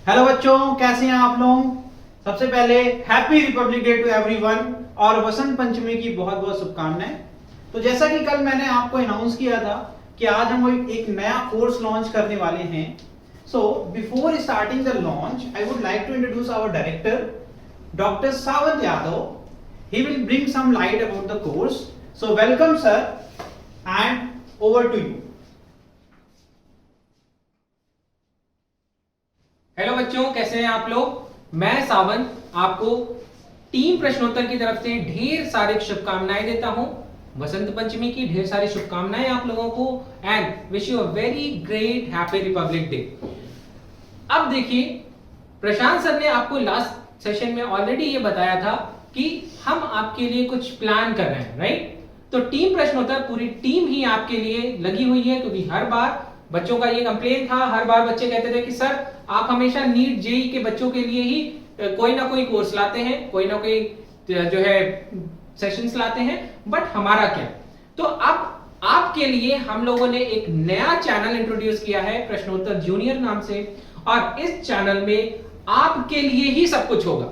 Hello बच्चों, कैसे हैं आप लोग। सबसे पहले happy republic day to everyone और वसंत पंचमी की बहुत बहुत शुभकामनाएं। तो जैसा कि कल मैंने आपको अनाउंस किया था कि आज हम एक नया कोर्स लॉन्च करने वाले हैं। So before starting the launch I would like to introduce our director doctor Sawant Yadav. He will bring some light about the course. So welcome sir and over to you. Hello बच्चों, कैसे हैं आप लोग। मैं सावंत आपको टीम प्रश्नोत्तर की तरफ से ढेर सारी शुभकामनाएं देता हूं। वसंत पंचमी की ढेर सारी शुभकामनाएं आप लोगों को and wish you a very great happy republic day. अब देखिए, प्रशांत सर ने आपको लास्ट सेशन में ऑलरेडी ये बताया था कि हम आपके लिए कुछ प्लान कर रहे हैं, राइट। तो टीम प्रश्नोत्तर पूरी टीम ही आपके लिए लगी हुई है, क्योंकि हर बार बच्चों का ये कंप्लेन था, हर बार बच्चे कहते थे कि सर आप हमेशा नीट जेई के बच्चों के लिए ही कोई ना कोई कोर्स लाते हैं, कोई ना कोई जो है सेशंस लाते हैं, बट हमारा क्या। तो अब आपके लिए हम लोगों ने एक नया चैनल इंट्रोड्यूस किया है प्रश्नोत्तर जूनियर नाम से, और इस चैनल में आपके लिए ही सब कुछ होगा।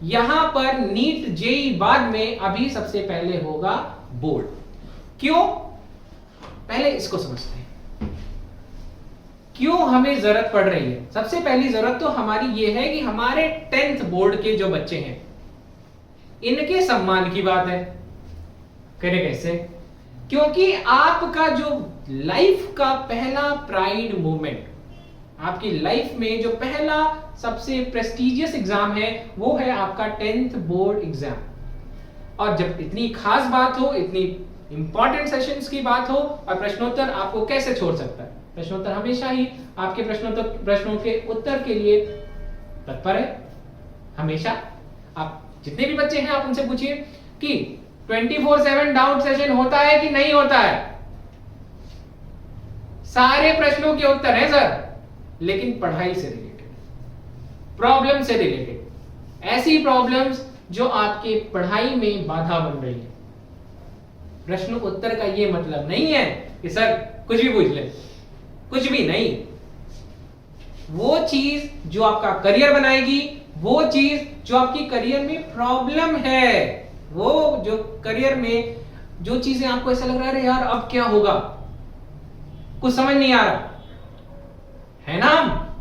यहां पर नीट जेई बाद में, अभी सबसे पहले होगा बोर्ड। क्यों, पहले इसको समझते हैं क्यों हमें जरूरत पड़ रही है। सबसे पहली जरूरत तो हमारी ये है कि हमारे 10th बोर्ड के जो बच्चे हैं इनके सम्मान की बात है। करे कैसे, क्योंकि आपका जो लाइफ का पहला प्राइड मोमेंट, आपकी लाइफ में जो पहला सबसे प्रेस्टिजियस एग्जाम है वो है आपका 10th बोर्ड एग्जाम। और जब इतनी खास बात हो, इतनी इंपॉर्टेंट सेशंस की बात हो, और प्रश्नोत्तर आपको कैसे छोड़ सकता है। प्रश्नोत्तर हमेशा ही आपके प्रश्नों के उत्तर के लिए तत्पर है। हमेशा आप जितने भी बच्चे हैं आप उनसे पूछिए कि 24/7 डाउट सेशन होता है कि नहीं होता है। सारे प्रश्नों के उत्तर हैं सर, लेकिन पढ़ाई से रिलेटेड, प्रॉब्लम से रिलेटेड, ऐसी प्रॉब्लम्स जो आपके पढ़ाई में बाधा बन रही है। प्रश्न उत्तर का ये मतलब नहीं है कि सर कुछ भी पूछ ले, कुछ भी नहीं। वो चीज जो आपका करियर बनाएगी, वो चीज जो आपकी करियर में प्रॉब्लम है, वो जो करियर में जो चीजें आपको ऐसा लग रहा है यार अब क्या होगा, कुछ समझ नहीं आ रहा है ना,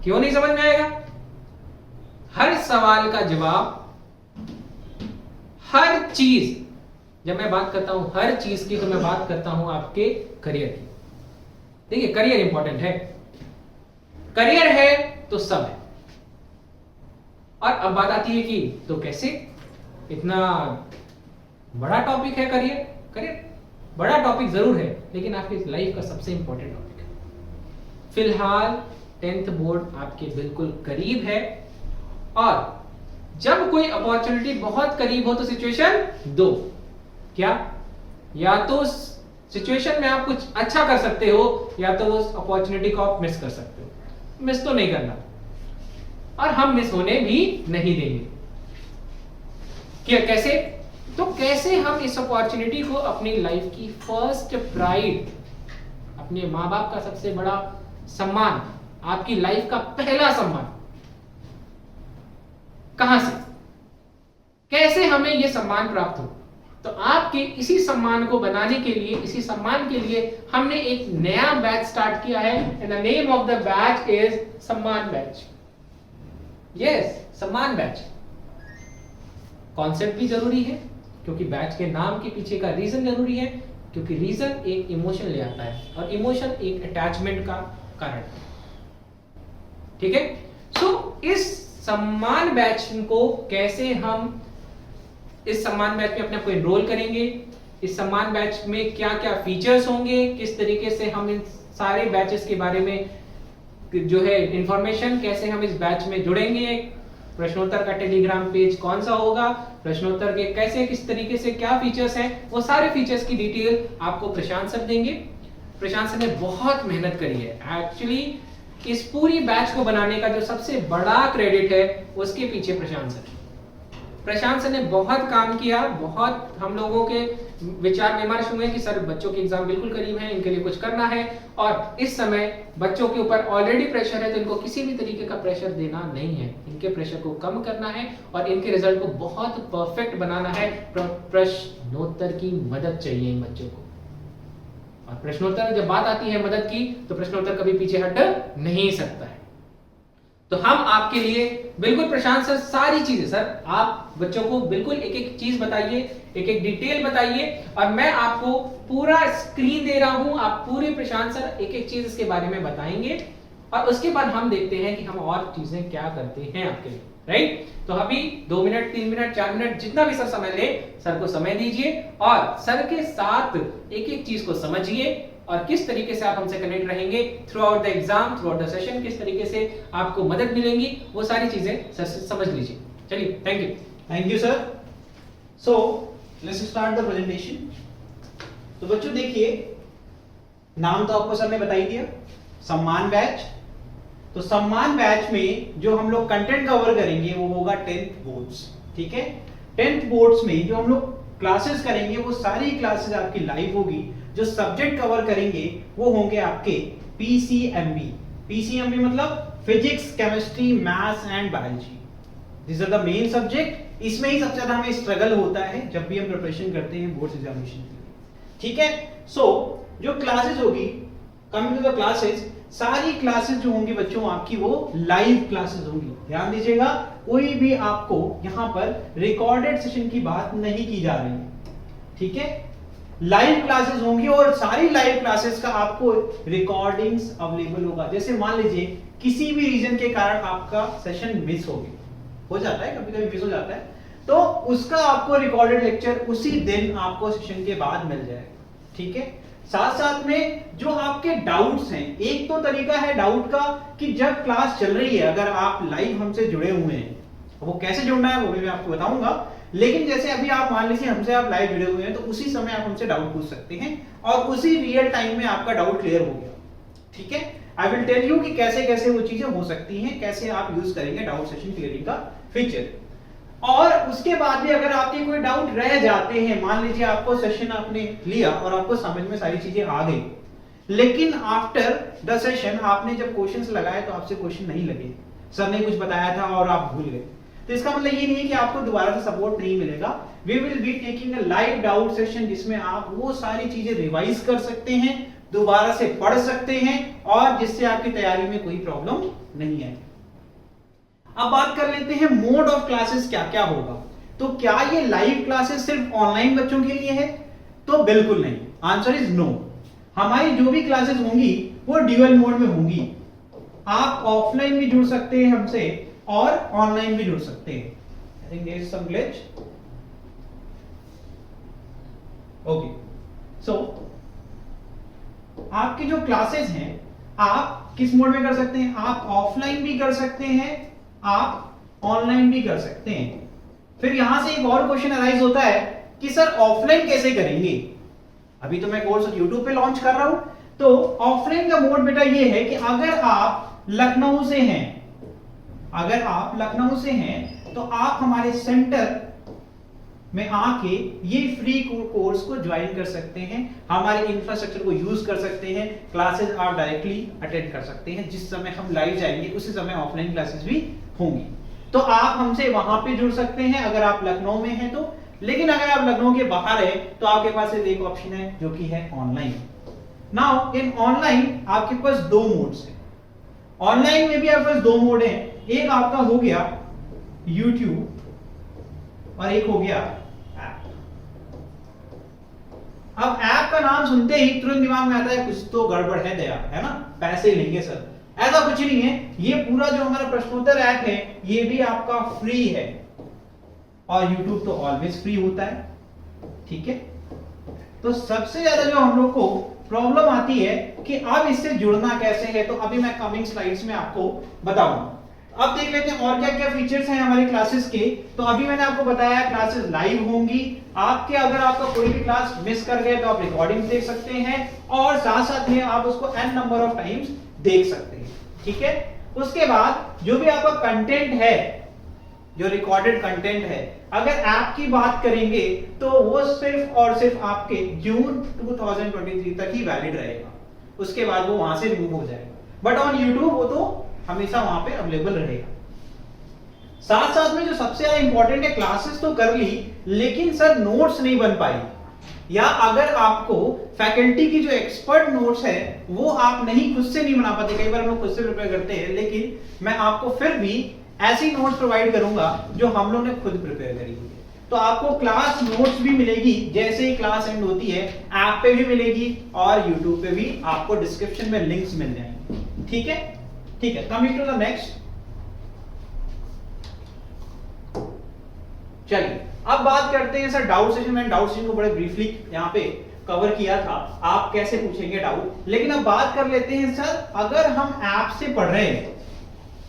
क्यों नहीं समझ में आएगा। हर सवाल का जवाब, हर चीज, जब मैं बात करता हूं हर चीज की, तो मैं बात करता हूं आपके करियर की। देखिए, करियर इंपॉर्टेंट है, करियर है तो सब है। और अब बात आती है कि तो कैसे, इतना बड़ा टॉपिक है करियर। करियर बड़ा टॉपिक जरूर है, लेकिन आपकी लाइफ का सबसे इंपॉर्टेंट टॉपिक है। फिलहाल 10th बोर्ड आपके बिल्कुल करीब है, और जब कोई अपॉर्चुनिटी बहुत करीब हो तो सिचुएशन दो, क्या, या तो सिचुएशन में आप कुछ अच्छा कर सकते हो, या तो उस अपॉर्चुनिटी को आप मिस कर सकते हो। मिस तो नहीं करना, और हम मिस होने भी नहीं देंगे। क्या, कैसे, तो कैसे हम इस अपॉर्चुनिटी को अपनी लाइफ की फर्स्ट प्राइड, अपने माँ बाप का सबसे बड़ा सम्मान, आपकी लाइफ का पहला सम्मान, कहां से, कैसे हमें यह सम्मान प्राप्त हो। तो आपके इसी सम्मान को बनाने के लिए, इसी सम्मान के लिए हमने एक नया बैच स्टार्ट किया है, and the name of the batch is सम्मान बैच। यस, सम्मान बैच। कॉन्सेप्ट भी जरूरी है, क्योंकि बैच के नाम के पीछे का रीजन जरूरी है, क्योंकि रीजन एक इमोशन ले आता है, और इमोशन एक अटैचमेंट का कारण। ठीक है, सो इस सम्मान बैच को कैसे हम, इस सम्मान बैच में अपने को एनरोल करेंगे, इस सम्मान बैच में क्या क्या फीचर्स होंगे, किस तरीके से हम इन सारे बैचेस के बारे में जो है इंफॉर्मेशन, कैसे हम इस बैच में जुड़ेंगे, प्रश्नोत्तर का टेलीग्राम पेज कौन सा होगा, प्रश्नोत्तर के कैसे, किस तरीके से, क्या फीचर्स हैं, वो सारे फीचर्स की डिटेल आपको प्रशांत सर देंगे। प्रशांत सर ने बहुत मेहनत करी है एक्चुअली। इस पूरी बैच को बनाने का जो सबसे बड़ा क्रेडिट है उसके पीछे प्रशांत सर ने बहुत काम किया, बहुत हम लोगों के विचार विमर्श हुए कि सर बच्चों के एग्जाम बिल्कुल करीब हैं, इनके लिए कुछ करना है और इस समय बच्चों के ऊपर ऑलरेडी प्रेशर है, तो इनको किसी भी तरीके का प्रेशर देना नहीं है, इनके प्रेशर को कम करना है और इनके रिजल्ट को बहुत परफेक्ट बनाना है। प्रश्नोत्तर की मदद चाहिए इन बच्चों को, और प्रश्नोत्तर जब बात आती है मदद की तो प्रश्नोत्तर कभी पीछे हट नहीं सकता है। तो हम आपके लिए बिल्कुल प्रशांत सर सारी चीजें, सर आप बच्चों को बिल्कुल एक एक चीज बताइए, एक एक डिटेल बताइए और मैं आपको पूरा स्क्रीन दे रहा हूं, आप पूरे प्रशांत सर एक एक चीज इसके बारे में बताएंगे और उसके बाद हम देखते हैं कि हम और चीजें क्या करते हैं आपके लिए, राइट। तो अभी 2 मिनट 3 मिनट 4 मिनट जितना भी सर समय ले, सर को समय दीजिए और सर के साथ एक एक चीज को समझिए और किस तरीके से आप हमसे कनेक्ट रहेंगे through out the exam, through out the session, किस तरीके से आपको मदद मिलेंगी, वो सारी चीजें सर से समझ लीजिए। चलिए, thank you sir. So let's start the presentation. तो बच्चों देखिए, नाम तो आपको सर ने बता ही दिया, सम्मान बैच। तो सम्मान बैच में जो हम लोग कंटेंट कवर करेंगे वो होगा 10th बोर्ड्स, ठीक है। 10th बोर्ड्स में जो हम लोग क्लासेस करेंगे वो सारी क्लासेस आपकी लाइव होगी। जो सब्जेक्ट कवर करेंगे वो होंगे आपके पीसीएमबी। पीसीएमबी मतलब physics, chemistry, maths and biology. This are the main subject. इसमें ही सबसे ज्यादा हमें स्ट्रगल होता है जब भी हम प्रिपरेशन करते हैं बोर्ड एग्जामिनेशन के लिए, ठीक है। सो जो क्लासेस होगी, कमिंग टू द क्लासेस, सारी क्लासेस जो होंगी बच्चों आपकी वो लाइव क्लासेस होंगी। ध्यान दीजिएगा, कोई भी आपको यहां पर रिकॉर्डेड सेशन की बात नहीं की जा रही है, ठीक है। लाइव क्लासेस होंगी और सारी लाइव क्लासेस का आपको रिकॉर्डिंग्स अवेलेबल होगा। जैसे मान लीजिए किसी भी रीजन के कारण आपका सेशन मिस हो गया, हो जाता है, कभी कभी मिस हो जाता है, तो उसका आपको रिकॉर्डेड लेक्चर उसी दिन आपको सेशन के बाद मिल जाएगा, ठीक है। साथ साथ में जो आपके डाउट्स हैं, एक तो तरीका है डाउट का कि जब क्लास चल रही है अगर आप लाइव हमसे जुड़े हुए हैं, वो कैसे जुड़ना है वो भी मैं आपको बताऊंगा, लेकिन जैसे अभी आप मान लीजिए हमसे आप लाइव जुड़े हुए हैं तो उसी समय आप हमसे डाउट पूछ सकते हैं और उसी रियल टाइम में आपका डाउट क्लियर हो गया, ठीक है। आई विल टेल यू कि कैसे कैसे वो चीजें हो सकती हैं, कैसे आप यूज करेंगे डाउट सेशन क्लियरिंग का फीचर। और उसके बाद भी अगर आपके कोई डाउट रह जाते हैं, मान लीजिए आपको सेशन आपने लिया और आपको समझ में सारी चीजें आ गई, लेकिन आफ्टर द सेशन आपने जब क्वेश्चंस लगाए तो आपसे क्वेश्चन नहीं लगे, सर ने कुछ बताया था और आप भूल गए, तो इसका मतलब ये नहीं है कि आपको दोबारा से सपोर्ट नहीं मिलेगा। We will be taking a live doubt session जिसमें आप वो सारी चीजें रिवाइज कर सकते हैं, दोबारा से पढ़ सकते हैं और जिससे आपकी तैयारी में कोई प्रॉब्लम नहीं है। अब बात कर लेते हैं मोड ऑफ क्लासेस क्या क्या होगा। तो क्या ये लाइव क्लासेस सिर्फ ऑनलाइन बच्चों के लिए है? तो बिल्कुल नहीं, आंसर इज नो। हमारी जो भी क्लासेस होंगी वो ड्यूअल मोड में होंगी। आप ऑफलाइन भी जुड़ सकते हैं हमसे और ऑनलाइन भी जुड़ सकते हैं। I think there is some glitch. Okay, so आपकी जो क्लासेस हैं आप किस मोड में कर सकते हैं? आप ऑफलाइन भी कर सकते हैं, आप ऑनलाइन भी कर सकते हैं। फिर यहां से एक और क्वेश्चन अराइज होता है कि सर ऑफलाइन कैसे करेंगे? अभी तो मैं कोर्स YouTube पे लॉन्च कर रहा हूं, तो ऑफलाइन का मोड बेटा ये है कि अगर आप लखनऊ से हैं, अगर आप लखनऊ से हैं तो आप हमारे सेंटर में आके ये फ्री कोर्स को ज्वाइन कर सकते हैं, हमारे इंफ्रास्ट्रक्चर को यूज कर सकते हैं, क्लासेस आप डायरेक्टली अटेंड कर सकते हैं। जिस समय हम लाइव जाएंगे उसी समय ऑफलाइन क्लासेस भी होंगी, तो आप हमसे वहां पे जुड़ सकते हैं अगर आप लखनऊ में हैं तो। लेकिन अगर आप लखनऊ के बाहर है तो आपके पास एक ऑप्शन है जो कि है ऑनलाइन। नाउ इन ऑनलाइन आपके पास दो मोड्स हैं। ऑनलाइन में भी आपके पास दो मोड हैं, एक आपका हो गया YouTube और एक हो गया ऐप। अब ऐप का नाम सुनते ही तुरंत दिमाग में आता है कुछ तो गड़बड़ है दया, है ना, पैसे लेंगे सर। ऐसा कुछ नहीं है, ये पूरा जो हमारा प्रश्नोत्तर ऐप है ये भी आपका फ्री है और YouTube तो ऑलवेज फ्री होता है, ठीक है। तो सबसे ज्यादा जो हम लोग को प्रॉब्लम आती है कि अब इससे जुड़ना कैसे है, तो अभी मैं कमिंग स्लाइड्स में आपको बताऊंगा। अब देख लेते हैं और क्या क्या फीचर्स हैं हमारी क्लासेस के। तो अभी मैंने आपको बताया क्लासेस लाइव होंगी, आपके अगर आपका कोई भी क्लास मिस कर गए तो आप रिकॉर्डिंग देख सकते हैं और साथ साथ में आप उसको n नंबर ऑफ टाइम्स देख सकते हैं, ठीक है। उसके बाद जो भी आपका कंटेंट है जो रिकॉर्डेड कंटेंट है, अगर ऐप की बात करेंगे तो वो सिर्फ और सिर्फ आपके जून 2023 तक ही वैलिड रहेगा, उसके बाद वो वहां से रिमूव हो जाएगा। बट ऑन यूट्यूब वो तो हमेशा वहां पे अवेलेबल रहेगा। साथ साथ में जो सबसे ज्यादा इंपॉर्टेंट है, क्लासेस तो कर ली लेकिन सर नोट्स नहीं बन पाई, या अगर आपको फैकल्टी की जो एक्सपर्ट नोट्स है वो आप नहीं खुद से नहीं बना पाते, कई बार हम लोग खुद से प्रिपेयर करते हैं, लेकिन मैं आपको फिर भी ऐसी नोट्स प्रोवाइड करूंगा जो हम लोग ने खुद प्रिपेयर करी हुई है। तो आपको क्लास नोट्स भी मिलेगी, जैसे ही क्लास एंड होती है ऐप पे भी मिलेगी और यूट्यूब पे भी आपको डिस्क्रिप्शन में लिंक्स मिल जाएंगे। ठीक है, ठीक है। कमिंग टू द नेक्स्ट, चलिए अब बात करते हैं सर डाउट सेशन। मैंने डाउट सेशन को बड़े ब्रीफली यहाँ पे कवर किया था, आप कैसे पूछेंगे डाउट। लेकिन अब बात कर लेते हैं सर, अगर हम ऐप से पढ़ रहे हैं,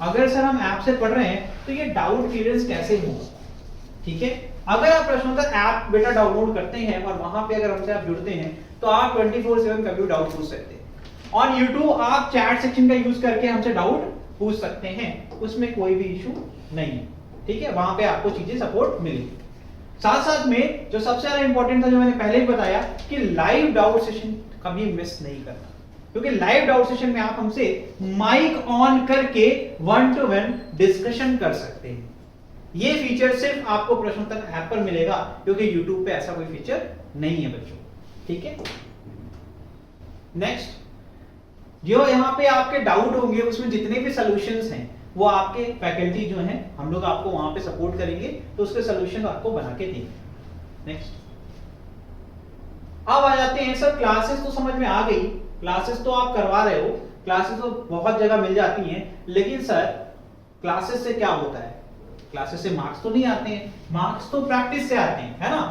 अगर सर हम ऐप से पढ़ रहे हैं तो ये डाउट क्लियरेंस कैसे होगा। ठीक है, अगर आप प्रश्नोत्तर ऐप बेटा डाउनलोड करते हैं और वहां पे अगर हमसे आप जुड़ते हैं तो आप 24/7 कभी भी डाउट पूछ सकते हैं। ऑन यूट्यूब आप चैट सेक्शन का यूज करके हमसे डाउट पूछ सकते हैं, उसमें कोई भी इशू नहीं है। ठीक है, वहां पे आपको चीजें सपोर्ट मिलेगी। साथ साथ में जो सबसे ज्यादा इंपॉर्टेंट था, जो मैंने पहले ही बताया कि लाइव डाउट सेशन कभी मिस नहीं करना, क्योंकि लाइव डाउट सेशन में आप हमसे माइक ऑन करके 1-to-1 डिस्कशन कर सकते हैं। ये फीचर सिर्फ आपको प्रश्नोत्तर ऐप पर मिलेगा, क्योंकि YouTube पे ऐसा कोई फीचर नहीं है बच्चों। ठीक है, नेक्स्ट, जो यहाँ पे आपके डाउट होंगे उसमें जितने भी सॉल्यूशंस हैं वो आपके फैकल्टी जो हैं हम लोग आपको वहां पे सपोर्ट करेंगे, तो उसके सॉल्यूशन आपको बना के देंगे। नेक्स्ट, अब आ जाते हैं सर, क्लासेस तो समझ में आ गई, क्लासेस तो आप करवा रहे हो, क्लासेस तो बहुत जगह मिल जाती हैं, लेकिन सर क्लासेस से क्या होता है? क्लासेस से मार्क्स तो नहीं आते हैं, मार्क्स तो प्रैक्टिस से आते हैं, है ना।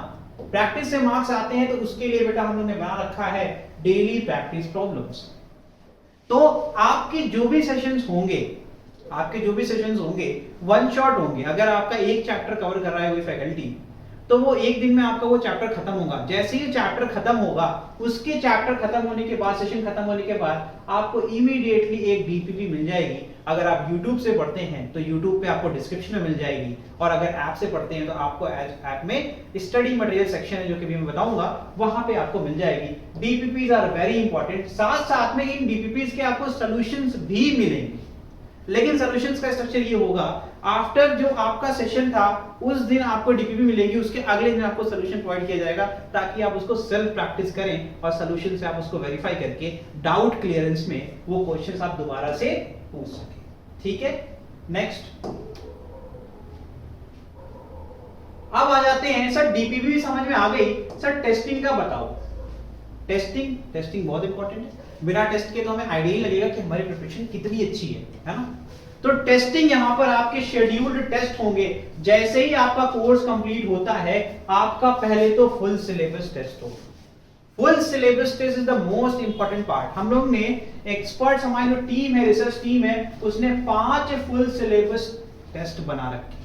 प्रैक्टिस से मार्क्स आते हैं, तो उसके लिए बेटा हम लोगों ने बना रखा है डेली प्रैक्टिस प्रॉब्लम्स। तो आपके जो भी सेशंस होंगे, आपके जो भी सेशंस होंगे वन शॉट होंगे। अगर आपका एक चैप्टर कवर कर रहा है कोई फैकल्टी, तो वो एक दिन में आपका वो चैप्टर खत्म होगा। जैसे ही चैप्टर खत्म होगा, उसके चैप्टर खत्म होने के बाद, सेशन खत्म होने के बाद आपको इमीडिएटली एक डीपीपी मिल जाएगी। अगर आप YouTube से पढ़ते हैं तो YouTube पे आपको डिस्क्रिप्शन में मिल जाएगी, और अगर ऐप से पढ़ते हैं तो आपको ऐप में स्टडी मटेरियल सेक्शन है, जो कि मैं बताऊंगा, वहां पे आपको मिल जाएगी। DPPs are very important. साथ साथ में इन डीपीपीज के आपको सॉल्यूशंस भी मिलेंगे, लेकिन सॉल्यूशंस का स्ट्रक्चर ये होगा, आफ्टर जो आपका सेशन था उस दिन आपको डीपीपी मिलेगी, उसके अगले दिन आपको सॉल्यूशन प्रोवाइड किया जाएगा, ताकि आप उसको सेल्फ प्रैक्टिस करें और सॉल्यूशन से आप उसको वेरीफाई करके डाउट क्लियरेंस में वो क्वेश्चंस आप दोबारा से पूछ सकें। ठीक है, नेक्स्ट, अब आ जाते हैं सर, डीपीपी भी समझ में आ गई, सर टेस्टिंग का बताओ। टेस्टिंग बहुत इंपॉर्टेंट है, बिना टेस्ट के तो हमें आइडिया ही लगेगा कि हमारी प्रिपरेशन कितनी अच्छी है ना। तो टेस्टिंग यहाँ पर आपके शेड्यूल्ड टेस्ट होंगे। जैसे ही आपका कोर्स कंप्लीट होता है, आपका पहले तो फुल सिलेबस टेस्ट होगा। Full syllabus test is the most important part. हम लोग ने एक्सपर्ट्स, हमारी जो टीम है, रिसर्च टीम है, उसने 5 फुल सिलेबस टेस्ट बना रखे।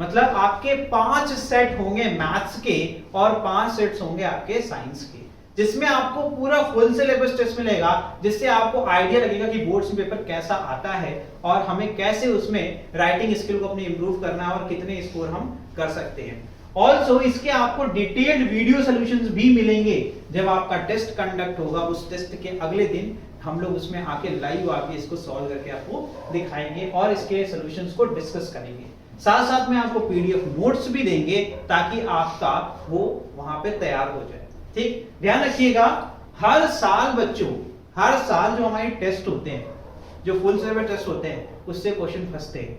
मतलब आपके 5 सेट होंगे मैथ्स के और 5 सेट्स होंगे आपके साइंस के, जिसमें आपको पूरा फुल सिलेबस टेस्ट मिलेगा, जिससे आपको आइडिया लगेगा कि बोर्ड्स में पेपर कैसा आता है और हमें कैसे उसमें राइटिंग स्किल को अपनी इंप्रूव करना है और कितने स्कोर हम कर सकते हैं। ऑल्सो इसके आपको डिटेल्ड वीडियो सॉल्यूशंस भी मिलेंगे। जब आपका टेस्ट कंडक्ट होगा, उस टेस्ट के अगले दिन हम लोग उसमें आके लाइव आके इसको सॉल्व करके आपको दिखाएंगे और इसके सॉल्यूशंस को डिस्कस करेंगे। साथ साथ में आपको पीडीएफ नोट्स भी देंगे, ताकि आपका वो वहां पे तैयार हो जाए। ठीक, ध्यान रखिएगा, हर साल बच्चों, हर साल जो हमारे टेस्ट होते हैं, जो फुल सिलेबस टेस्ट होते हैं, उससे क्वेश्चन फंसते हैं।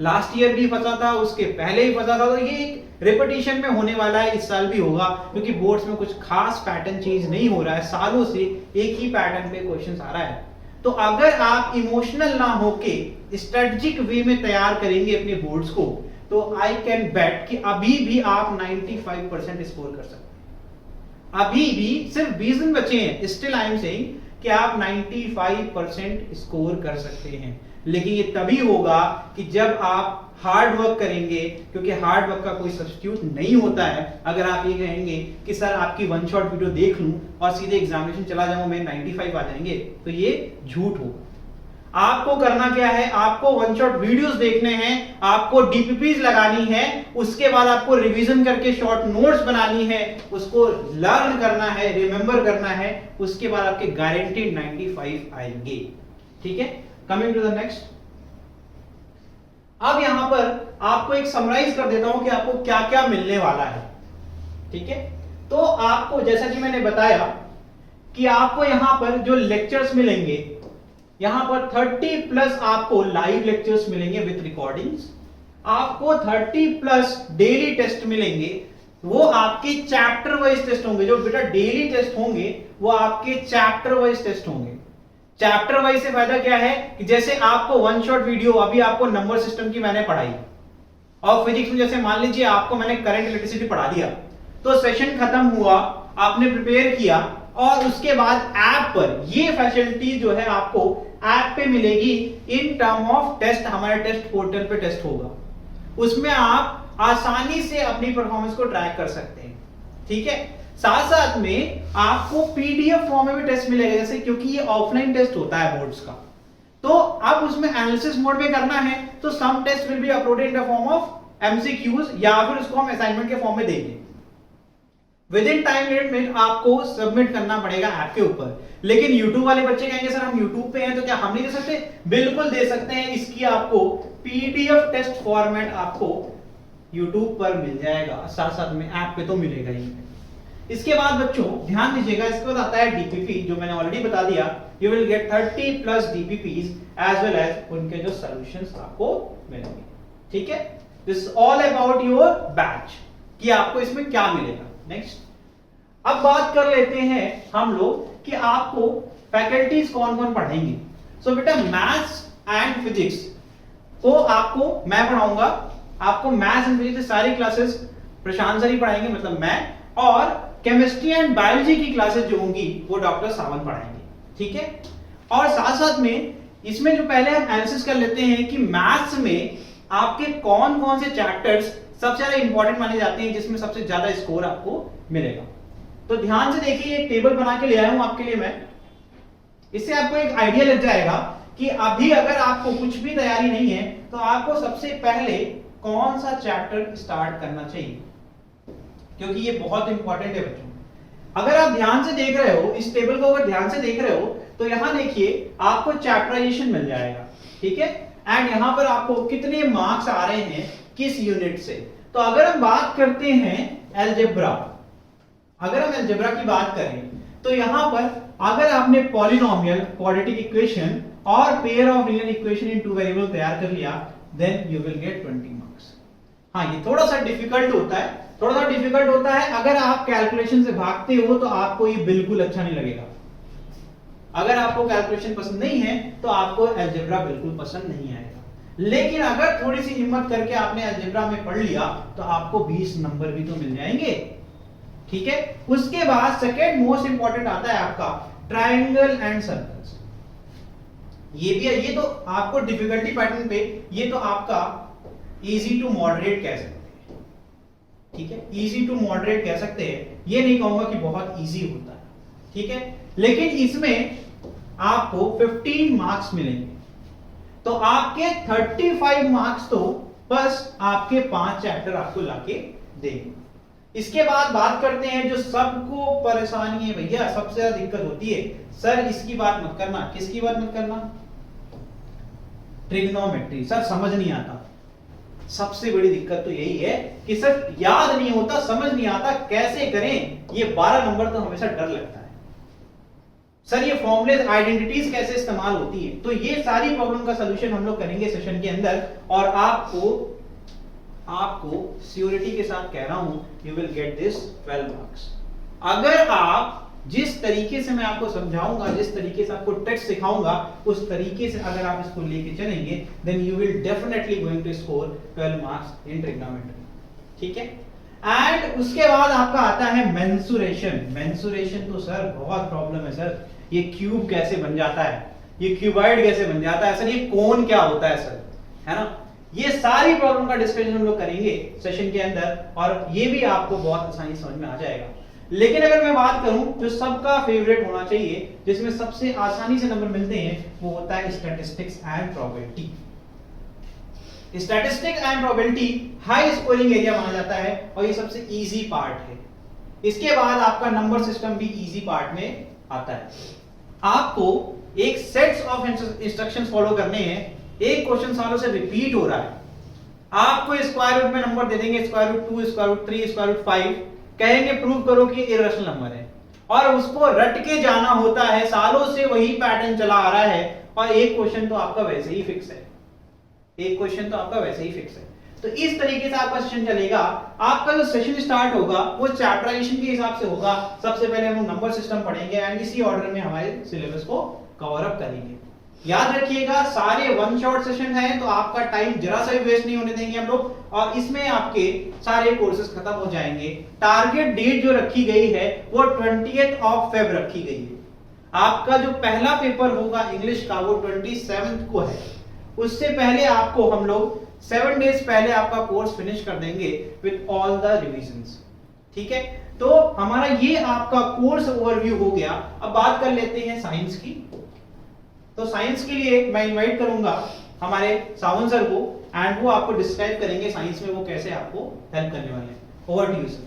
लास्ट ईयर भी फंसा था, उसके पहले ही फंसा था, तो ये एक रिपीटिशन में होने वाला है, इस साल भी होगा, क्योंकि बोर्ड्स में कुछ खास पैटर्न चेंज नहीं हो रहा है, सालों से एक ही पैटर्न पे क्वेश्चन आ रहा है। तो अगर आप इमोशनल ना होके स्ट्रेटेजिक वे में तैयार करेंगे अपने बोर्ड्स को, तो आई कैन बेट कि अभी भी आप 95% स्कोर कर सकते हैं। अभी भी सिर्फ 20 दिन बचे हैं, स्टिल आई एम सेइंग कि आप 95% स्कोर कर सकते हैं। लेकिन ये तभी होगा कि जब आप हार्ड वर्क करेंगे, क्योंकि हार्ड वर्क का कोई सब्स्टिट्यूट नहीं होता है। अगर आप ये कहेंगे कि सर आपकी वन शॉट वीडियो देख लूं और सीधे एग्जामिनेशन चला जाऊं, मैं 95 आ जाएंगे, तो ये झूठ होगा। आपको करना क्या है, आपको वन शॉट वीडियोस देखने हैं, आपको डीपीपीज लगानी है, उसके बाद आपको रिवीजन करके शॉर्ट नोट्स बनानी है, उसको लर्न करना है, रिमेंबर करना है, उसके बाद आपके गारंटीड 95 आएंगे। ठीक है, कमिंग टू द नेक्स्ट। अब यहां पर आपको एक समराइज कर देता हूं कि आपको क्या क्या मिलने वाला है। ठीक है, तो आपको जैसा कि मैंने बताया कि आपको यहां पर जो लेक्चर्स मिलेंगे, यहां पर 30 प्लस आपको लाइव लेक्चर्स मिलेंगे विद रिकॉर्डिंग्स, आपको 30 प्लस डेली टेस्ट मिलेंगे, वो आपके चैप्टर वाइज टेस्ट होंगे। जो बेटा डेली टेस्ट होंगे वो आपके चैप्टर वाइज टेस्ट होंगे। चैप्टर वाइज से फायदा क्या है कि जैसे आपको वन शॉट वीडियो, अभी आपको नंबर सिस्टम की मैंने पढ़ाई, और फिजिक्स में जैसे मान लीजिए आपको मैंने करंट इलेक्ट्रिसिटी पढ़ा दिया, तो सेशन खत्म हुआ, आपने प्रिपेयर किया, और उसके बाद ऐप पर ये फैसिलिटी जो है आपको ऐप पे मिलेगी इन टर्म ऑफ टेस्ट। हमारे टेस्ट पोर्टल पे टेस्ट होगा, उसमें आप आसानी से अपनी परफॉर्मेंस को ट्रैक कर सकते हैं। ठीक है, साथ साथ में आपको पीडीएफ फॉर्म में भी टेस्ट मिलेगा, जैसे क्योंकि ये ऑफलाइन टेस्ट होता है बोर्ड्स का, तो अब उसमें एनालिसिस मोड में करना है तो some test will be uploaded in the form of MCQs, या फिर उसको हम असाइनमेंट के फॉर्म में देंगे। विद इन टाइम लिमिट आपको सबमिट करना पड़ेगा ऐप के ऊपर। लेकिन YouTube वाले बच्चे कहेंगे सर हम YouTube पे हैं तो क्या हम नहीं दे सकते? बिल्कुल दे सकते हैं। इसकी आपको पीडीएफ टेस्ट फॉर्मेट आपको YouTube पर मिल जाएगा, साथ साथ में ऐप पे तो मिलेगा ही। इसके बाद बच्चों ध्यान दीजिएगा, इसके बाद आता है डीपीपी, जो मैंने ऑलरेडी बता दिया। You will get 30 plus DPPs as well as उनके जो सॉल्यूशंस आपको मिलेंगे। ठीक है, this all about your batch कि आपको इसमें क्या मिलेगा। नेक्स्ट, अब बात कर लेते हैं हम लोग कि आपको फैकल्टीज कौन कौन पढ़ाएंगे। सो बेटा मैथ्स एंड फिजिक्स को आपको मैं पढ़ाऊंगा। आपको मैथ्स एंड फिजिक्स सारी क्लासेस प्रशांत सर ही पढ़ाएंगे, मतलब मैं, और केमिस्ट्री एंड बायोलॉजी की क्लासेस जो होंगी वो डॉक्टर सावंत पढ़ाएंगे। ठीक है, और साथ साथ में इसमें जो पहले हम एनालिसिस कर लेते हैं कि मैथ्स में आपके कौन कौन से चैप्टर्स सबसे ज्यादा इंपॉर्टेंट माने जाते हैं, जिसमें सबसे ज्यादा स्कोर आपको मिलेगा। तो ध्यान से देखिए, एक टेबल बना के ले आया हूं आपके लिए मैं। इससे आपको एक आइडिया लग जाएगा कि अभी अगर आपको कुछ भी तैयारी नहीं है तो आपको सबसे पहले कौन सा चैप्टर स्टार्ट करना चाहिए, क्योंकि ये बहुत इंपॉर्टेंट है बच्चों। अगर आप ध्यान से देख रहे हो, इस टेबल को अगर ध्यान से देख रहे हो तो यहां देखिए आपको चैप्टराइजेशन मिल जाएगा। ठीक है, एंड यहां पर आपको कितने मार्क्स आ रहे हैं किस यूनिट से। तो अगर हम बात करते हैं अलजेब्रा, अगर हम अलजेब्रा की बात करें तो यहां पर अगर आपने पॉलिनोमियल, क्वाड्रेटिक इक्वेशन और pair of linear equation in two variable तैयार कर लिया, then you will get 20 marks. हाँ, ये थोड़ा सा डिफिकल्ट होता है, थोड़ा सा डिफिकल्ट होता है। अगर आप कैलकुलेशन से भागते हो तो आपको ये बिल्कुल अच्छा नहीं लगेगा। अगर आपको कैलकुलेशन पसंद नहीं है तो आपको अलजेब्रा बिल्कुल पसंद नहीं आएगा। लेकिन अगर थोड़ी सी हिम्मत करके आपने अलजेब्रा में पढ़ लिया तो आपको 20 नंबर भी तो मिल जाएंगे। ठीक है, उसके बाद सेकेंड मोस्ट इंपॉर्टेंट आता है आपका ट्रायंगल एंड सर्कल्स। ये भी है, ये तो आपको डिफिकल्टी पैटर्न पे ये तो आपका इजी टू मॉडरेट कह सकते हैं। ठीक है, इजी टू मॉडरेट कह सकते हैं, ये नहीं कहूंगा कि बहुत इजी होता है। ठीक है, लेकिन इसमें आपको 15 मार्क्स मिलेंगे, तो आपके 35 मार्क्स तो बस आपके 5 चैप्टर आपको लाके देंगे। इसके बाद बात करते हैं जो सबको परेशानी है भैया, सबसे ज्यादा दिक्कत होती है, सर इसकी बात मत करना। किसकी बात मत करना? ट्रिग्नोमेट्री। सर समझ नहीं आता। सबसे बड़ी दिक्कत तो यही है कि सर याद नहीं होता, समझ नहीं आता, कैसे करें। ये 12 नंबर तो हमेशा डर लगता है। सर ये फॉर्मुलेज, आइडेंटिटीज कैसे इस्तेमाल होती है। तो ये सारी प्रॉब्लम का सलूशन हम लोग करेंगे सेशन के अंदर, और आपको श्योरिटी के साथ कह रहा हूं, you will get this 12 marks. अगर आप जिस तरीके से मैं आपको समझाऊंगा, जिस तरीके से आपको टेक्स्ट सिखाऊंगा, उस तरीके से अगर आप इसको लेके चलेंगे, then you will definitely going to score 12 marks in trigonometry. ठीक है, एंड उसके बाद आपका आता है मेंसुरेशन। मेंसुरेशन तो सर बहुत प्रॉब्लम है सर। ये क्यूब कैसे बन जाता है, ये क्यूबॉइड कैसे बन जाता है सर, ये कोन क्या होता है सर, है ना। ये सारी प्रॉब्लम का डिस्कशन हम लोग करेंगे सेशन के अंदर, और ये भी आपको बहुत आसानी समझ में आ जाएगा। लेकिन अगर मैं बात करूं जो सबका फेवरेट होना चाहिए, जिसमें सबसे आसानी से नंबर मिलते हैं, वो होता है statistics and probability. Statistics and probability high scoring area माना जाता है और ये सबसे इजी पार्ट है। इसके बाद आपका नंबर सिस्टम भी इजी पार्ट में आता है। आपको एक सेट्स ऑफ इंस्ट्रक्शंस फॉलो करने हैं। एक क्वेश्चन सालों से रिपीट हो रहा है, आपको स्क्वायर रूट में नंबर दे देंगे, square root 2, square root 3, square root 5, कहेंगे प्रूव करो कि इररेशनल नंबर है, और उसको रट के जाना होता है। सालों से वही पैटर्न चला आ रहा है और एक क्वेश्चन तो आपका वैसे ही फिक्स है, एक क्वेश्चन तो आपका वैसे ही फिक्स है। तो इस तरीके से आपका सेशन चलेगा। आपका जो सेशन स्टार्ट होगा वो चैप्टराइजेशन के हिसाब से होगा। सबसे पहले हम नंबर सिस्टम पढ़ेंगे एंड इसी ऑर्डर में हमारे सिलेबस को कवर अप करेंगे। याद रखिएगा सारे वन शॉट सेशन हैं, तो आपका टाइम जरा सा भी वेस्ट नहीं होने देंगे हम लोग, और इसमें आपके सारे कोर्सेज खत्म हो जाएंगे। टारगेट डेट जो रखी गई है वो 20th ऑफ फेब रखी गई है। आपका जो पहला पेपर होगा इंग्लिश का वो 27 को है। उससे पहले आपको हम लोग 7 डेज पहले आपका कोर्स फिनिश कर देंगे विद ऑल द रिविजन्स। ठीक है, तो हमारा ये आपका कोर्स ओवरव्यू हो गया। अब बात कर लेते हैं साइंस की। तो साइंस के लिए मैं इनवाइट करूंगा हमारे सावन सर को, एंड वो आपको डिस्क्राइब करेंगे साइंस में वो कैसे आपको हेल्प करने वाले हैं। Over to you sir.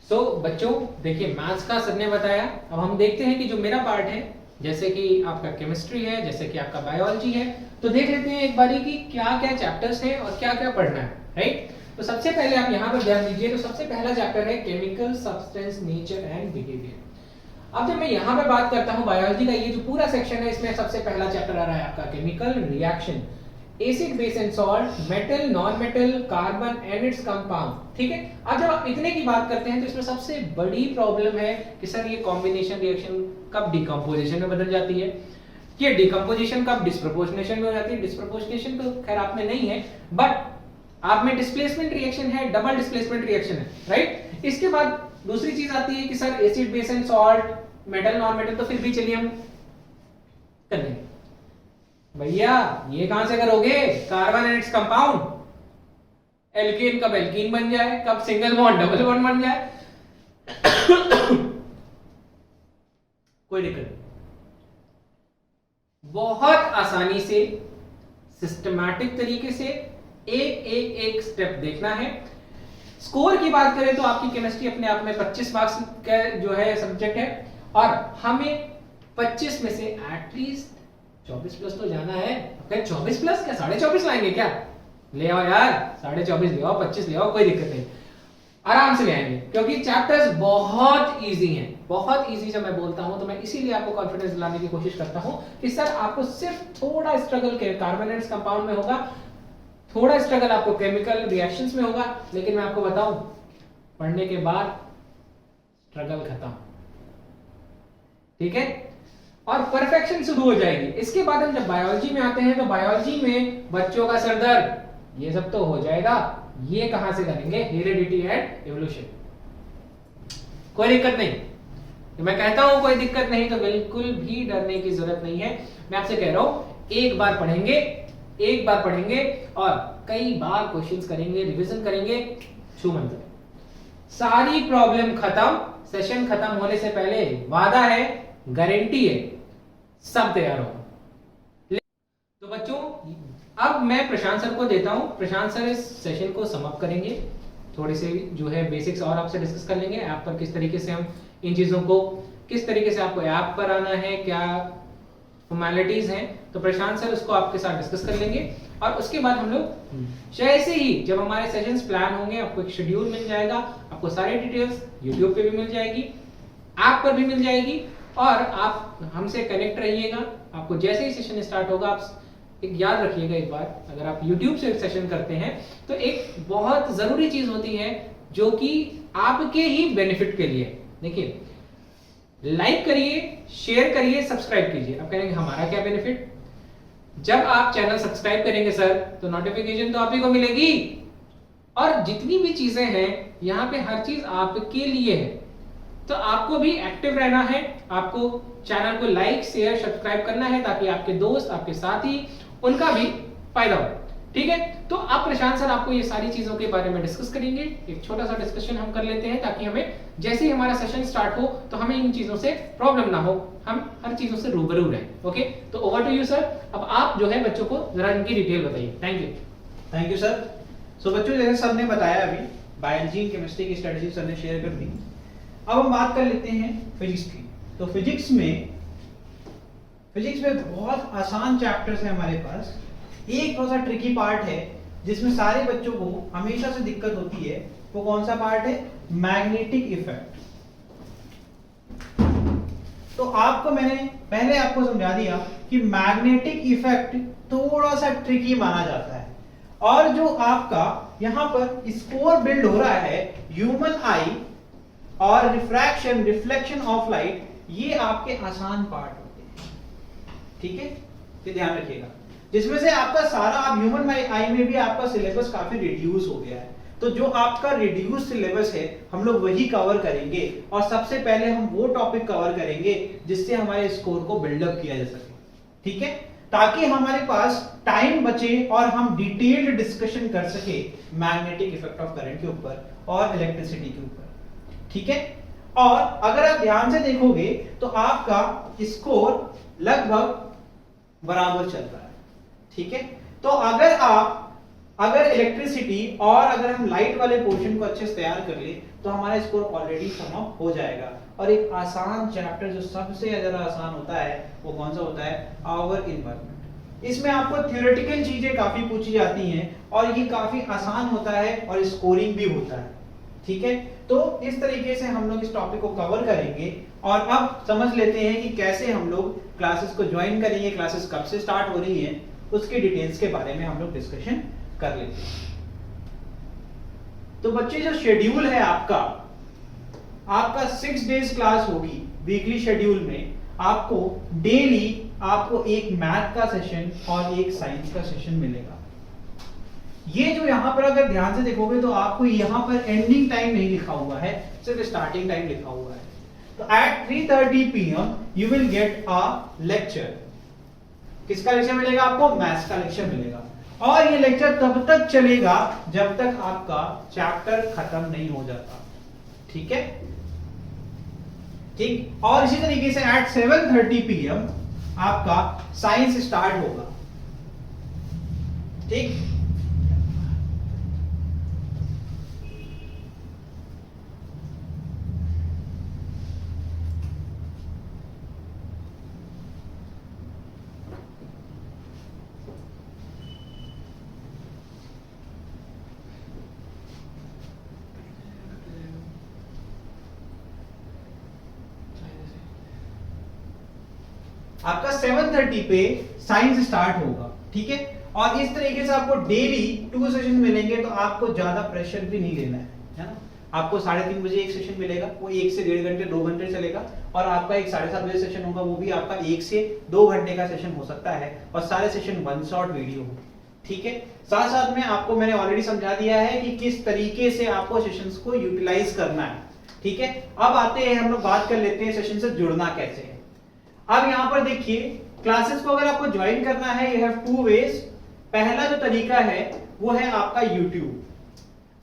So बच्चों देखिए, मैथ्स का सर ने बताया। अब हम देखते हैं कि जो मेरा पार्ट है, जैसे कि आपका केमिस्ट्री है, जैसे कि आपका बायोलॉजी है, तो देख लेते हैं एक बारी कि क्या क्या चैप्टर्स हैं और क्या क्या पढ़ना है, राइट। तो सबसे पहले आप यहाँ पर ध्यान दीजिए, तो सबसे पहला चैप्टर है chemical substance nature and behaviour. अब जब मैं यहाँ पे बात करता हूँ बायोलॉजी का, ये जो पूरा सेक्शन है, इसमें सबसे पहला चैप्टर आ रहा है आपका chemical reaction, acid base and salt, metal, non metal, carbon and its compound. ठीक है, अब जब आप इतने की बात करते हैं तो इसमें सबसे बड़ी प्रॉब्लम है कि सर ये कॉम्बिनेशन रिएक्शन कब डिकम्पोजिशन में बदल जाती है, ये डिकम्पोजिशन कब डिस्प्रोपोर्शनेशन में हो जाती है। डिस्प्रोपोर्शनेशन तो खैर आप में नहीं है, बट आप में डिस्प्लेसमेंट रिएक्शन है, डबल डिस्प्लेसमेंट रिएक्शन है, राइट। इसके बाद दूसरी चीज आती है कि sir acid base and salt, metal non metal, तो फिर भी चलिए हम कर लेंगे। भैया ये कहां से करोगे, carbon and its compound, alkane कब एल्कीन बन जाए, कब सिंगल बॉन्ड डबल बॉन्ड बन जाए कोई दिक्कत नहीं। बहुत आसानी से सिस्टमैटिक तरीके से एक स्टेप देखना है। स्कोर की बात करें तो आपकी केमिस्ट्री अपने आप में 25 मार्क्स का जो है सब्जेक्ट है, और हमें 25 में से एटलीस्ट 24 प्लस तो जाना है। क्या 24 प्लस, क्या 24.5 लाएंगे क्या? ले आओ यार, 24.5 ले आओ, 25 ले आओ, कोई दिक्कत नहीं, आराम से ले आएंगे, क्योंकि चैप्टर्स बहुत इजी हैं। बहुत इजी जब मैं बोलता हूं तो मैं इसीलिए आपको कॉन्फिडेंस दिलाने की कोशिश करता हूं कि सर आपको सिर्फ थोड़ा स्ट्रगल कार्बन एंड कंपाउंड में होगा, थोड़ा स्ट्रगल आपको केमिकल रिएक्शंस में होगा, लेकिन मैं आपको बताऊं पढ़ने के बाद स्ट्रगल खत्म। ठीक है, और परफेक्शन शुरू हो जाएगी। इसके बाद हम जब बायोलॉजी में आते हैं तो बायोलॉजी में बच्चों का सरदर्द ये सब तो हो जाएगा। ये कहां से करेंगे, हेरिडिटी एंड एवोल्यूशन। कोई दिक्कत नहीं, तो मैं कहता हूं कोई दिक्कत नहीं, तो बिल्कुल भी डरने की जरूरत नहीं है। मैं आपसे कह रहा हूं एक बार पढ़ेंगे और कई बार क्वेश्चंस करेंगे, रिवीजन करेंगे, छू मंतर, सारी प्रॉब्लम खत्म। सेशन खत्म होने से पहले वादा है, गारंटी है, सब तैयार होगा। तो बच्चों अब मैं प्रशांत सर को देता हूं। प्रशांत सर इस सेशन को समाप्त करेंगे, थोड़ी से जो है बेसिक्स और आपसे डिस्कस कर लेंगे, ऐप पर किस तरीके से हम इन चीजों को, किस तरीके से आपको ऐप पर आना है, क्या फॉर्मेलिटीज हैं, तो प्रशांत सर उसको आपके साथ डिस्कस कर लेंगे। और उसके बाद हम लोग जैसे ही जब हमारे सेशंस प्लान होंगे, आपको एक शेड्यूल मिल जाएगा, आपको सारी डिटेल्स यूट्यूब पे भी मिल जाएगी, ऐप पर भी मिल जाएगी, और आप हमसे कनेक्ट रहिएगा। आपको जैसे ही सेशन स्टार्ट होगा, आप एक याद रखिएगा एक बार, अगर आप YouTube से सेशन करते हैं तो एक बहुत जरूरी चीज होती है जो कि आपके ही बेनिफिट के लिए। देखिए, लाइक करिए, शेयर करिए, सब्सक्राइब कीजिए। आप कहेंगे हमारा क्या बेनिफिट? जब आप चैनल सब्सक्राइब करेंगे सर तो नोटिफिकेशन तो आप ही को मिलेगी, और जितनी भी चीजें हैं यहाँ पे हर चीज आपके लिए है। तो आपको भी एक्टिव रहना है, आपको चैनल को लाइक शेयर सब्सक्राइब करना है, ताकि आपके दोस्त, आपके साथी, उनका भी फायदा हो। ठीक है, तो अब प्रशांत सर आपको ये सारी चीजों के बारे में डिस्कस करेंगे। एक छोटा सा डिस्कशन हम कर लेते हैं ताकि हमें जैसे ही हमारा सेशन स्टार्ट हो तो हमें इन चीजों से प्रॉब्लम ना हो, हम हर चीजों से रूबरू रहें। ओके, तो ओवर टू यू सर। अब आप जो है बच्चों को जरा इनकी डिटेल बताइए। Thank you. Thank you sir. So बच्चों, जैसे सर ने बताया अभी बायोलॉजी एंड केमिस्ट्री की स्ट्रेटजी सर ने शेयर कर दी। अब हम बात कर लेते हैं फिजिक्स की। तो फिजिक्स में बहुत आसान चैप्टर्स है हमारे पास। एक थोड़ा सा ट्रिकी पार्ट है जिसमें सारे बच्चों को हमेशा से दिक्कत होती है। वो कौन सा पार्ट है? Magnetic effect. तो आपको मैंने पहले आपको समझा दिया कि मैग्नेटिक इफेक्ट थोड़ा सा ट्रिकी माना जाता है, और जो आपका यहां पर स्कोर बिल्ड हो रहा है ह्यूमन आई और रिफ्रैक्शन रिफ्लेक्शन ऑफ लाइट, ये आपके आसान पार्ट होते हैं। ठीक है, ये ध्यान रखिएगा। जिसमें से आपका सारा आप ह्यूमन आई में भी आपका सिलेबस काफी रिड्यूस हो गया है। तो जो आपका रिड्यूस सिलेबस है हम लोग वही कवर करेंगे, और सबसे पहले हम वो टॉपिक कवर करेंगे जिससे हमारे स्कोर को बिल्डअप किया जा सके। ठीक है, ताकि हमारे पास टाइम बचे और हम डिटेल्ड डिस्कशन कर सके मैग्नेटिक इफेक्ट ऑफ करंट के ऊपर और इलेक्ट्रिसिटी के ऊपर। ठीक है, और अगर आप ध्यान से देखोगे तो आपका स्कोर लगभग बराबर चल रहा है। ठीक है, तो अगर इलेक्ट्रिसिटी और अगर हम लाइट वाले पोर्शन को अच्छे से तैयार कर ले तो हमारा स्कोर ऑलरेडी सम अप हो जाएगा। और एक आसान चैप्टर जो सबसे ज्यादा आसान होता है वो कौन सा होता है? Our environment. इसमें आपको थ्योरेटिकल चीजें काफी पूछी जाती हैं और ये काफी आसान होता है और स्कोरिंग भी होता है। ठीक है, तो इस तरीके से हम लोग इस टॉपिक को कवर करेंगे। और अब समझ लेते हैं कि कैसे हम लोग क्लासेस को ज्वाइन करेंगे, क्लासेस कब से स्टार्ट हो रही हैं, उसके डिटेल्स के बारे में हम लोग डिस्कशन कर लेते हैं। तो बच्चे, जो शेड्यूल है आपका 6 डेज क्लास होगी वीकली शेड्यूल में। आपको डेली आपको एक मैथ का सेशन और एक साइंस का सेशन मिलेगा। ये जो यहां पर अगर ध्यान से देखोगे तो आपको यहां पर एंडिंग टाइम नहीं लिखा हुआ है, सिर्फ स्टार्टिंग टाइम लिखा हुआ है। तो at 3:30 PM you will get a lecture. किसका लेक्चर मिलेगा आपको? मैथ्स का लेक्चर मिलेगा। और ये लेक्चर तब तक चलेगा जब तक आपका चैप्टर खत्म नहीं हो जाता। ठीक है, ठीक। और इसी तरीके से एट 7:30 PM आपका साइंस स्टार्ट होगा। ठीक, आपका 7:30 पे साइंस स्टार्ट होगा। ठीक है, और इस तरीके से आपको डेली 2 सेशन मिलेंगे। तो आपको ज्यादा प्रेशर भी नहीं लेना है ना। आपको 3:30 बजे एक सेशन मिलेगा, वो 1 से 1.5 घंटे 2 घंटे चलेगा। और आपका एक 7:30 बजे सेशन होगा, वो भी आपका 1 से 2 घंटे का सेशन हो सकता है। और सारे सेशन 1 शॉट वीडियो हो। ठीक है, साथ साथ में आपको मैंने ऑलरेडी समझा दिया है कि किस तरीके से आपको सेशंस को यूटिलाइज करना है। ठीक है, अब आते हैं हम लोग बात कर लेते हैं सेशन से जुड़ना कैसे है। अब यहां पर देखिए, क्लासेस को अगर आपको ज्वाइन करना है यू हैव 2 वेज। पहला जो तरीका है वो है आपका YouTube,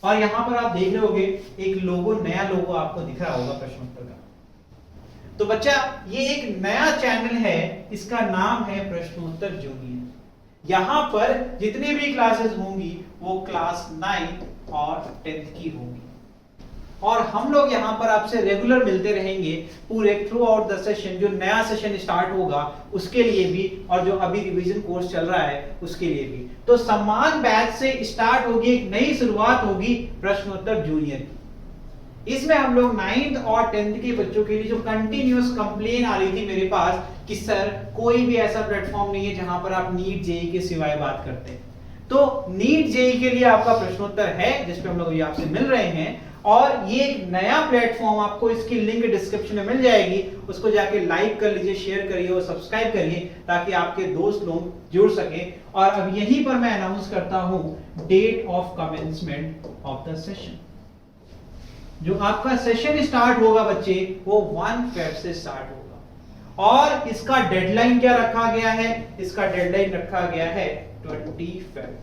और यहां पर आप देख रहे होगे एक लोगो, नया लोगो आपको दिख रहा होगा प्रश्नोत्तर का। तो बच्चा, ये एक नया चैनल है, इसका नाम है प्रश्नोत्तर जूनियर। यहां पर जितने भी क्लासेस होंगी वो क्लास 9 और 10th की होंगी, और हम लोग यहां पर आपसे रेगुलर मिलते रहेंगे पूरे थ्रू आउट द सेशन। जो नया सेशन स्टार्ट होगा उसके लिए भी, और जो अभी रिवीजन कोर्स चल रहा है उसके लिए भी। तो समान बैच से स्टार्ट होगी, एक नई शुरुआत होगी प्रश्नोत्तर जूनियर की। इसमें हम लोग 9th और 10th के बच्चों के लिए जो कंटिन्यूअस कंप्लेन आ रही थी मेरे पास कि सर कोई भी ऐसा प्लेटफॉर्म नहीं है जहां पर आप नीट जेईई के सिवाय बात करते हैं, तो नीट जेईई के लिए आपका प्रश्नोत्तर है जिसपे हम लोग आपसे मिल रहे हैं। और ये एक नया प्लेटफॉर्म, आपको इसकी लिंक डिस्क्रिप्शन में मिल जाएगी, उसको जाके लाइक कर लीजिए, शेयर करिए और सब्सक्राइब करिए ताकि आपके दोस्त लोग जुड़ सके। और अब यहीं पर मैं अनाउंस करता हूं date of commencement of the session. जो आपका सेशन स्टार्ट होगा बच्चे वो 1 फेब से स्टार्ट होगा, और इसका डेडलाइन क्या रखा गया है? इसका डेडलाइन रखा गया है 20 Feb.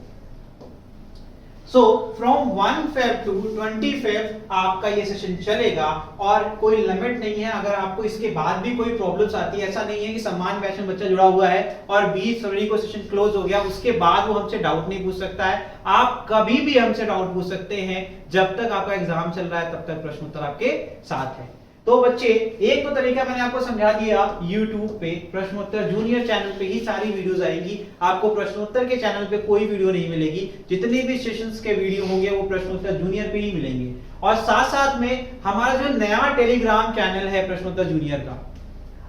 So from 1 Feb to 20 Feb आपका ये सेशन चलेगा और कोई लिमिट नहीं है। अगर आपको इसके बाद भी कोई प्रॉब्लम्स आती है, ऐसा नहीं है कि सम्मान बैच में बच्चा जुड़ा हुआ है और 20 फरवरी को सेशन क्लोज हो गया उसके बाद वो हमसे डाउट नहीं पूछ सकता है। आप कभी भी हमसे डाउट पूछ सकते हैं, जब तक आपका एग्जाम चल रहा है तब तक प्रश्न उत्तर आपके साथ है। तो बच्चे, एक तो तरीका मैंने आपको समझा दिया, YouTube पे प्रश्नोत्तर जूनियर चैनल पे ही सारी वीडियोस आएंगी, आपको प्रश्नोत्तर के चैनल पे कोई वीडियो नहीं मिलेगी। जितने भी सेशंस के वीडियो होंगे वो प्रश्नोत्तर जूनियर पे ही मिलेंगे। और साथ साथ में हमारा जो नया टेलीग्राम चैनल है प्रश्नोत्तर जूनियर का,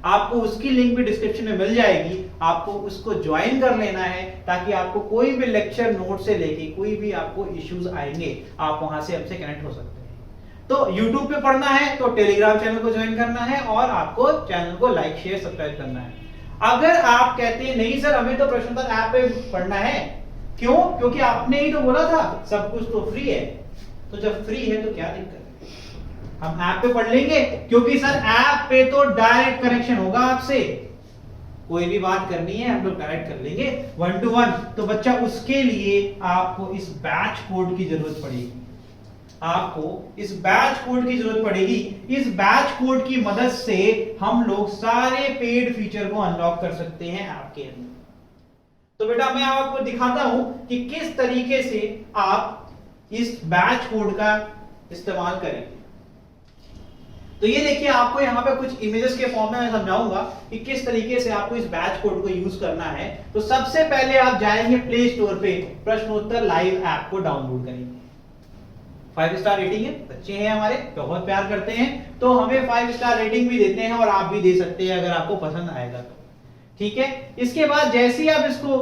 आपको उसकी लिंक भी डिस्क्रिप्शन में मिल जाएगी, आपको उसको ज्वाइन कर लेना है ताकि आपको कोई भी लेक्चर नोट से लेके कोई भी आपको इश्यूज आएंगे आप वहां से हमसे कनेक्ट हो सकते हैं। तो YouTube पे पढ़ना है तो टेलीग्राम चैनल को ज्वाइन करना है और आपको चैनल को लाइक शेयर सब्सक्राइब करना है। अगर आप कहते हैं नहीं सर हमें तो प्रश्नोत्तर ऐप पे पढ़ना है, क्यों? क्योंकि आपने ही तो बोला था सब कुछ तो फ्री है। तो जब फ्री है तो क्या दिक्कत है, हम ऐप पे पढ़ लेंगे, क्योंकि सर ऐप पे तो डायरेक्ट कनेक्शन होगा आपसे, कोई भी बात करनी है हम लोग डायरेक्ट कर लेंगे 1 to 1। तो बच्चा उसके लिए आपको इस बैच कोड की जरूरत पड़ेगी, आपको इस बैच कोड की जरूरत पड़ेगी। इस बैच कोड की मदद से हम लोग सारे पेड फीचर को अनलॉक कर सकते हैं ऐप के अंदर। तो बेटा मैं आपको दिखाता हूं कि किस तरीके से आप इस बैच कोड का इस्तेमाल करेंगे। तो ये देखिए, आपको यहाँ पे कुछ इमेजेस के फॉर्म में मैं समझाऊंगा कि किस तरीके से आपको इस बैच कोड को यूज करना है। तो सबसे पहले आप जाएंगे प्ले स्टोर पे, प्रश्नोत्तर लाइव ऐप को डाउनलोड करेंगे। 5 स्टार रेटिंग है, बच्चे हैं हमारे बहुत प्यार करते हैं तो हमें 5 स्टार रेटिंग भी देते हैं और आप भी दे सकते हैं अगर आपको पसंद आएगा तो, ठीक है। इसके बाद जैसे ही आप इसको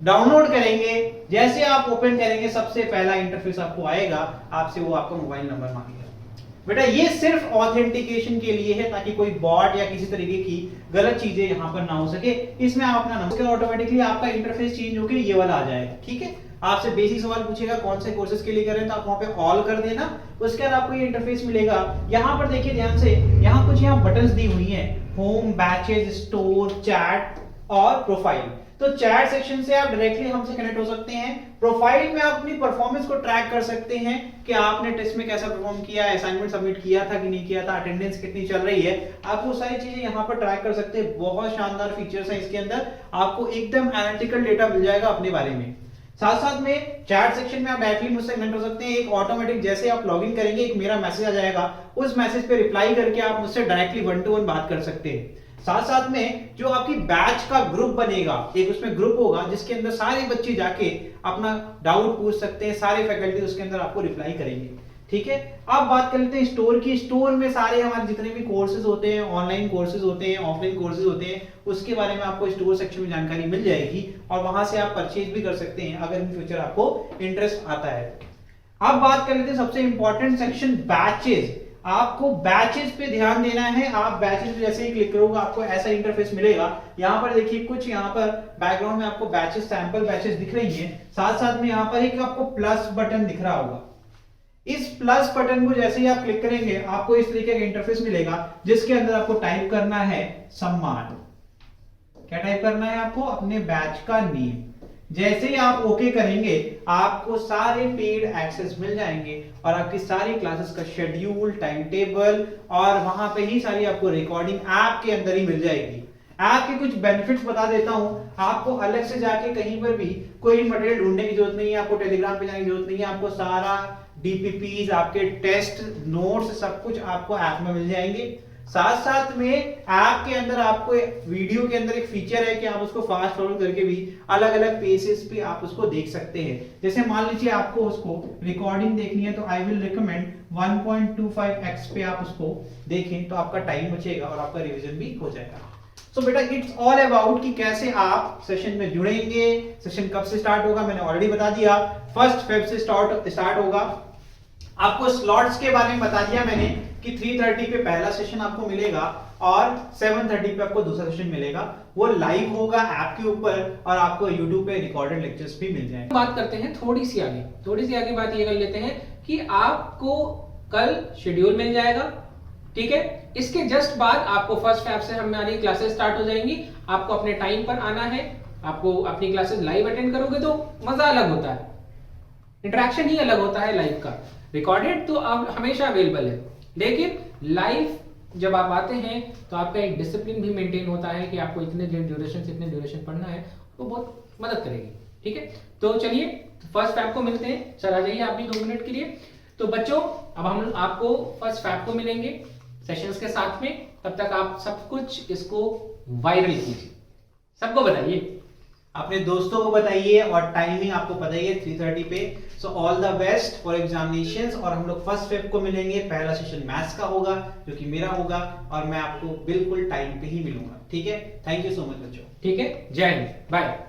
डाउनलोड करेंगे, जैसे आप ओपन करेंगे, सबसे पहला इंटरफेस आपको आएगा, आपसे वो आपका मोबाइल नंबर मांगेगा। बेटा ये सिर्फ ऑथेंटिकेशन के लिए है ताकि कोई बॉट या किसी तरीके की गलत चीजें यहाँ पर ना हो सके। इसमें आप अपना नंबर ऑटोमेटिकली आपका इंटरफेस चेंज होकर ये वाला आ जाएगा, ठीक है। आपसे बेसिक सवाल पूछेगा कौन से कोर्सेज के लिए कर रहे हैं तो आप वहां पे ऑल कर देना, उसके बाद आपको ये इंटरफेस मिलेगा। यहाँ पर देखिए ध्यान से, यहाँ कुछ यहाँ बटन्स दी हुई हैं, होम, बैचेज, स्टोर, चैट और प्रोफाइल। तो चैट सेक्शन से आप डायरेक्टली हमसे कनेक्ट हो सकते हैं। प्रोफाइल में आप अपनी परफॉर्मेंस को ट्रैक कर सकते हैं कि आपने टेस्ट में कैसा परफॉर्म किया, असाइनमेंट सबमिट किया था कि नहीं किया था, अटेंडेंस कितनी चल रही है, आप वो सारी चीजें यहाँ पर ट्रैक कर सकते हैं। बहुत शानदार फीचर्स हैं इसके अंदर, आपको एकदम एनालिटिकल डेटा मिल जाएगा अपने बारे में। साथ साथ में चैट सेक्शन में आप डायरेक्टली मुझसे कनेक्ट हो सकते हैं। एक ऑटोमेटिक जैसे आप लॉगिन करेंगे एक मेरा मैसेज आ जाएगा, उस मैसेज पे रिप्लाई करके आप मुझसे डायरेक्टली 1 to 1 बात कर सकते हैं। साथ साथ में जो आपकी बैच का ग्रुप बनेगा, एक उसमें ग्रुप होगा जिसके अंदर सारे बच्चे जाके अपना डाउट पूछ सकते हैं, सारे फैकल्टी उसके अंदर आपको रिप्लाई करेंगे, ठीक है। अब बात कर लेते हैं स्टोर की। स्टोर में सारे हमारे जितने भी कोर्सेज होते हैं, ऑनलाइन कोर्सेज होते हैं, ऑफलाइन कोर्सेज होते हैं, उसके बारे में आपको स्टोर सेक्शन में जानकारी मिल जाएगी और वहां से आप परचेज भी कर सकते हैं अगर इन फ्यूचर आपको इंटरेस्ट आता है। अब बात कर लेते हैं सबसे इंपॉर्टेंट सेक्शन, बैचेज। आपको बैचेस पे ध्यान देना है। आप बैचेस पे जैसे ही क्लिक करोगे आपको ऐसा इंटरफेस मिलेगा। यहाँ पर देखिए कुछ यहाँ पर बैकग्राउंड में आपको बैचेस, सैंपल बैचेस दिख रही हैं। साथ साथ में यहाँ पर एक आपको प्लस बटन दिख रहा होगा। इस प्लस बटन को जैसे ही आप क्लिक करेंगे आपको इस तरीके का इंटरफेस मिलेगा जिसके अंदर आपको टाइप करना है सम्मान। क्या टाइप करना है आपको? अपने बैच का नेम। जैसे ही आप ओके करेंगे आपको सारे पेड एक्सेस मिल जाएंगे और आपकी सारी क्लासेस का शेड्यूल, टाइम टेबल और वहां पे ही सारी आपको रिकॉर्डिंग ऐप के अंदर ही मिल जाएगी। ऐप के कुछ बेनिफिट्स बता देता हूं, आपको अलग से जाके कहीं पर भी कोई मटेरियल ढूंढने की जरूरत नहीं है, आपको टेलीग्राम पे जाने की जरूरत नहीं है। आपको सारा डीपीपीज, आपके टेस्ट नोट्स सब कुछ आपको ऐप में मिल जाएंगे। साथ साथ में ऐप के अंदर आपको वीडियो के अंदर एक फीचर है कि आप उसको फास्ट फॉरवर्ड करके भी अलग अलग पेजेस पे आप उसको देख सकते हैं। जैसे मान लीजिए आपको उसको रिकॉर्डिंग देखनी है तो आई विल रिकमेंड 1.25x पे आप उसको देखें तो आपका टाइम बचेगा और आपका रिवीजन भी हो जाएगा। सो बेटा इट्स ऑल अबाउट कि कैसे आप सेशन में जुड़ेंगे। सेशन कब से स्टार्ट होगा मैंने ऑलरेडी बता दिया, 1 फेब से स्टार्ट होगा। आपको स्लॉट्स के बारे में बता दिया मैंने कि 3:30 पे पहला सेशन आपको मिलेगा और 7:30 पे आपको दूसरा सेशन मिलेगा। वो लाइव होगा ऐप के ऊपर और आपको YouTube पे रिकॉर्डेड लेक्चर्स भी मिल जाएंगे। बात करते हैं थोड़ी सी आगे बात ये कर लेते हैं कि आपको कल शेड्यूल मिल जाएगा, ठीक है। इसके जस्ट बाद आपको 1 फेब से हमारी क्लासेस स्टार्ट हो जाएंगी। आपको अपने टाइम पर आना है, आपको अपनी क्लासेस लाइव अटेंड करोगे तो मजा अलग होता है। इंटरेक्शन ही अलग होता है लाइव का। रिकॉर्डेड तो अब हमेशा अवेलेबल है, लेकिन लाइव जब आप आते हैं तो आपका एक डिसिप्लिन भी मेंटेन होता है कि आपको इतने ड्यूरेशन से इतने ड्यूरेशन पढ़ना है, वो बहुत मदद करेगी। ठीक है, तो चलिए फर्स्ट फैब को मिलते हैं। सर आ जाइए आप भी 2 मिनट के लिए। तो बच्चों अब हम आपको फर्स्ट फैब को मिलेंगे सेशंस के साथ में, तब तक आप सब कुछ इसको वायरल कीजिए, सबको बताइए, अपने दोस्तों को बताइए, और टाइमिंग आपको पता ही है 3:30 पे। So all the best for examinations. और हम लोग फर्स्ट फेब को मिलेंगे, पहला सेशन मैथ्स का होगा जो कि मेरा होगा, और मैं आपको बिल्कुल टाइम पे ही मिलूंगा। ठीक है, थैंक यू सो मच बच्चों। ठीक है, जय हिंद, बाय।